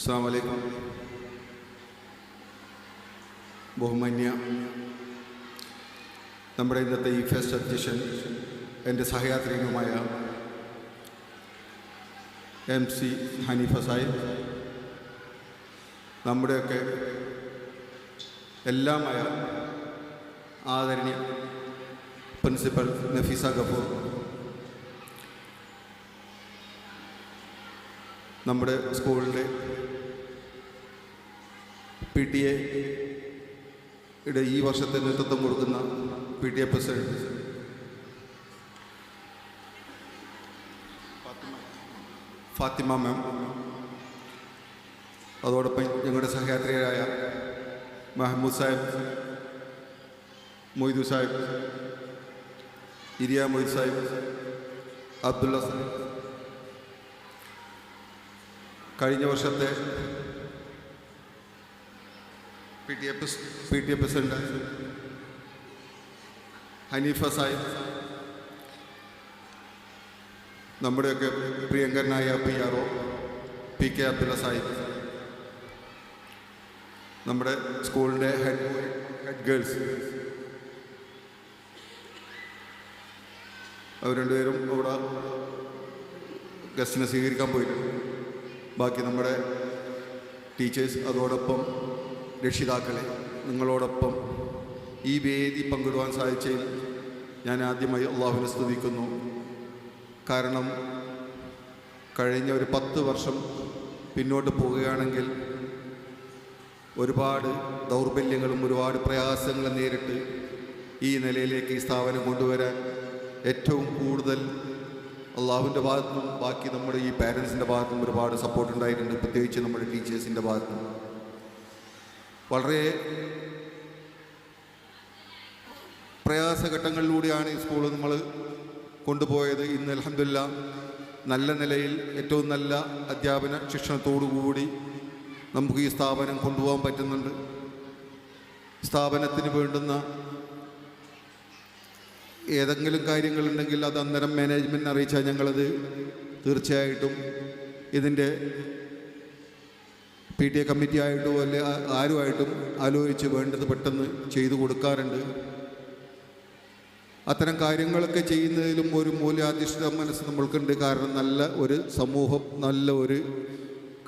അസ്സലാമു അലൈക്കും. ബഹുമാന്യ നമ്മുടെ ഇന്നത്തെ ഈ ഫെസ്റ്റ് അധ്യക്ഷൻ എൻ്റെ സഹയാത്രികനുമായ MC ഹനീഫ സാഹിബ്, നമ്മുടെയൊക്കെ എല്ലാമായ ആദരണീയ പ്രിൻസിപ്പൽ നഫീസ ഗഫൂർ, നമ്മുടെ സ്കൂളിൻ്റെ PTA-യുടെ ഈ വർഷത്തെ നേതൃത്വം കൊടുക്കുന്ന PTA പ്രസിഡന്റ് ഫാത്തിമ മാം, അതോടൊപ്പം ഞങ്ങളുടെ സഹയാത്രികരായ മഹമ്മൂദ് സാഹിബ്, മൊയ്തു സാഹിബ്, ഇരിയ മൊയ്ത് സാഹിബ്, അബ്ദുള്ള സാഹിബ്, കഴിഞ്ഞ വർഷത്തെ PTA പ്രസിഡന്റ് ഹനീഫ സാഹിബ്, നമ്മുടെയൊക്കെ പ്രിയങ്കരനായ PRO PK അബ്ദുള്ള സാഹിബ്, നമ്മുടെ സ്കൂളിൻ്റെ ഹെഡ് ഗേൾസ്, അവർ രണ്ടുപേരും ഇവിടെ ഗസ്റ്റിനെ സ്വീകരിക്കാൻ പോയിട്ടുണ്ട്. ബാക്കി നമ്മുടെ ടീച്ചേഴ്സ്, അതോടൊപ്പം രക്ഷിതാക്കളെ, നിങ്ങളോടൊപ്പം ഈ വേദി പങ്കിടുവാൻ സാധിച്ചതിൽ ഞാൻ ആദ്യമായി അള്ളാഹുവിനെ സ്തുതിക്കുന്നു. കാരണം കഴിഞ്ഞ ഒരു 10 വർഷം പിന്നോട്ട് പോവുകയാണെങ്കിൽ ഒരുപാട് ദൗർബല്യങ്ങളും ഒരുപാട് പ്രയാസങ്ങളും നേരിട്ട് ഈ നിലയിലേക്ക് ഈ സ്ഥാപനം കൊണ്ടുവരാൻ ഏറ്റവും കൂടുതൽ അള്ളാഹുവിൻ്റെ ഭാഗത്തുനിന്നും ബാക്കി നമ്മുടെ ഈ പാരൻസിൻ്റെ ഭാഗത്തുനിന്നും ഒരുപാട് സപ്പോർട്ട് ഉണ്ടായിട്ടുണ്ട്. പ്രത്യേകിച്ച് നമ്മുടെ ടീച്ചേഴ്സിൻ്റെ ഭാഗത്തുനിന്ന് വളരെ പ്രയാസഘട്ടങ്ങളിലൂടെയാണ് ഈ സ്കൂൾ നമ്മൾ കൊണ്ടുപോയത്. ഇന്ന് അൽഹംദുലില്ലാഹ് നല്ല നിലയിൽ ഏറ്റവും നല്ല അധ്യാപന ശിക്ഷണത്തോടുകൂടി നമുക്ക് ഈ സ്ഥാപനം കൊണ്ടുപോകാൻ പറ്റുന്നുണ്ട്. സ്ഥാപനത്തിന് വേണ്ടുന്ന ഏതെങ്കിലും കാര്യങ്ങളുണ്ടെങ്കിൽ അത് അന്നേരം മാനേജ്മെൻറ്റിനെ അറിയിച്ചാൽ ഞങ്ങളത് തീർച്ചയായിട്ടും ഇതിൻ്റെ PTA കമ്മിറ്റി ആയിട്ടോ അല്ലെ ആരുമായിട്ടും ആലോചിച്ച് വേണ്ടത് പെട്ടെന്ന് ചെയ്തു കൊടുക്കാറുണ്ട്. അത്തരം കാര്യങ്ങളൊക്കെ ചെയ്യുന്നതിലും ഒരു മൂല്യാധിഷ്ഠിത മനസ്സ് നമ്മൾക്കുണ്ട്. കാരണം നല്ല ഒരു സമൂഹം, നല്ല ഒരു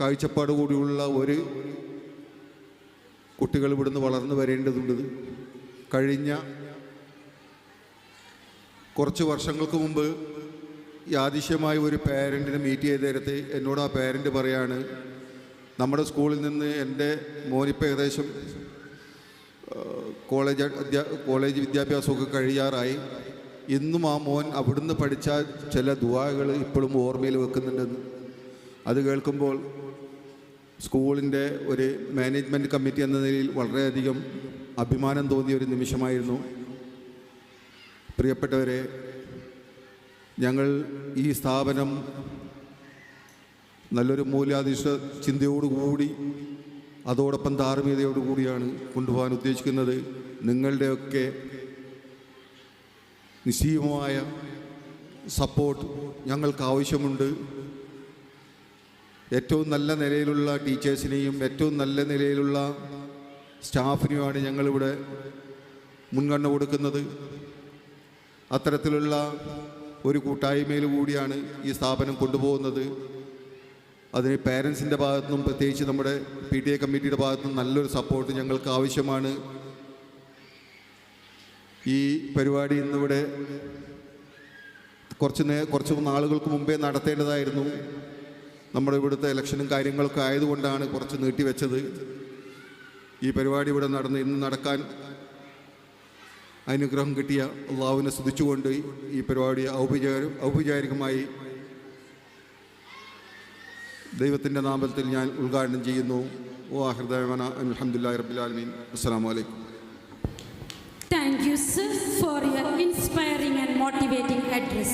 കാഴ്ചപ്പാട് കൂടിയുള്ള ഒരു കുട്ടികൾ ഇവിടുന്ന് വളർന്നു വരേണ്ടതുണ്ട്. കഴിഞ്ഞ കുറച്ച് വർഷങ്ങൾക്ക് മുമ്പ് യാദൃശ്യമായി ഒരു പേരൻറ്റിനെ മീറ്റ് ചെയ്ത നേരത്ത് എന്നോട് ആ പേരൻറ്റ് പറയാണ്, നമ്മുടെ സ്കൂളിൽ നിന്ന് എൻ്റെ മോനിപ്പോൾ ഏകദേശം കോളേജ് വിദ്യാഭ്യാസമൊക്കെ കഴിയാറായി. ഇന്നും ആ മോൻ അവിടുന്ന് പഠിച്ച ചില ദുആകൾ ഇപ്പോഴും ഓർമ്മയിൽ വെക്കുന്നുണ്ടെന്ന്. അത് കേൾക്കുമ്പോൾ സ്കൂളിൻ്റെ ഒരു മാനേജ്മെൻറ്റ് കമ്മിറ്റി എന്ന നിലയിൽ വളരെയധികം അഭിമാനം തോന്നിയ ഒരു നിമിഷമായിരുന്നു. പ്രിയപ്പെട്ടവരെ, ഞങ്ങൾ ഈ സ്ഥാപനം നല്ലൊരു മൂല്യാധിഷ്ഠിത ചിന്തയോടുകൂടി അതോടൊപ്പം ധാർമ്മികതയോടുകൂടിയാണ് കൊണ്ടുപോകാൻ ഉദ്ദേശിക്കുന്നത്. നിങ്ങളുടെയൊക്കെ നിശ്ചയമായ സപ്പോർട്ട് ഞങ്ങൾക്ക് ആവശ്യമുണ്ട്. ഏറ്റവും നല്ല നിലയിലുള്ള ടീച്ചേഴ്സിനെയും ഏറ്റവും നല്ല നിലയിലുള്ള സ്റ്റാഫിനെയുമാണ് ഞങ്ങളിവിടെ മുൻഗണന കൊടുക്കുന്നത്. അത്തരത്തിലുള്ള ഒരു കൂട്ടായ്മയിൽ കൂടിയാണ് ഈ സ്ഥാപനം കൊണ്ടുപോകുന്നത്. അതിന് പാരൻസിൻ്റെ ഭാഗത്തുനിന്നും പ്രത്യേകിച്ച് നമ്മുടെ PTA കമ്മിറ്റിയുടെ ഭാഗത്തുനിന്നും നല്ലൊരു സപ്പോർട്ട് ഞങ്ങൾക്ക് ആവശ്യമാണ്. ഈ പരിപാടി ഇന്നിവിടെ കുറച്ച് നാളുകൾക്ക് മുമ്പേ നടത്തേണ്ടതായിരുന്നു. നമ്മുടെ ഇവിടുത്തെ ഇലക്ഷനും കാര്യങ്ങളൊക്കെ ആയതുകൊണ്ടാണ് കുറച്ച് നീട്ടിവെച്ചത്. ഈ പരിപാടി ഇവിടെ ഇന്ന് നടക്കാൻ അനുഗ്രഹം കിട്ടിയ അള്ളാഹുവിനെ സ്തുതിച്ചുകൊണ്ട് ഈ പരിപാടി ഔപചാരികമായി ദൈവത്തിൻ്റെ നാമത്തിൽ ഞാൻ ഉദ്ഘാടനം ചെയ്യുന്നു. ആഖിറു ദഅ്വാനാ അൽഹംദുലില്ലാഹി റബ്ബിൽ ആലമീൻ. അസ്സലാമു അലൈക്കും. Thank you, sir, for your inspiring and motivating address.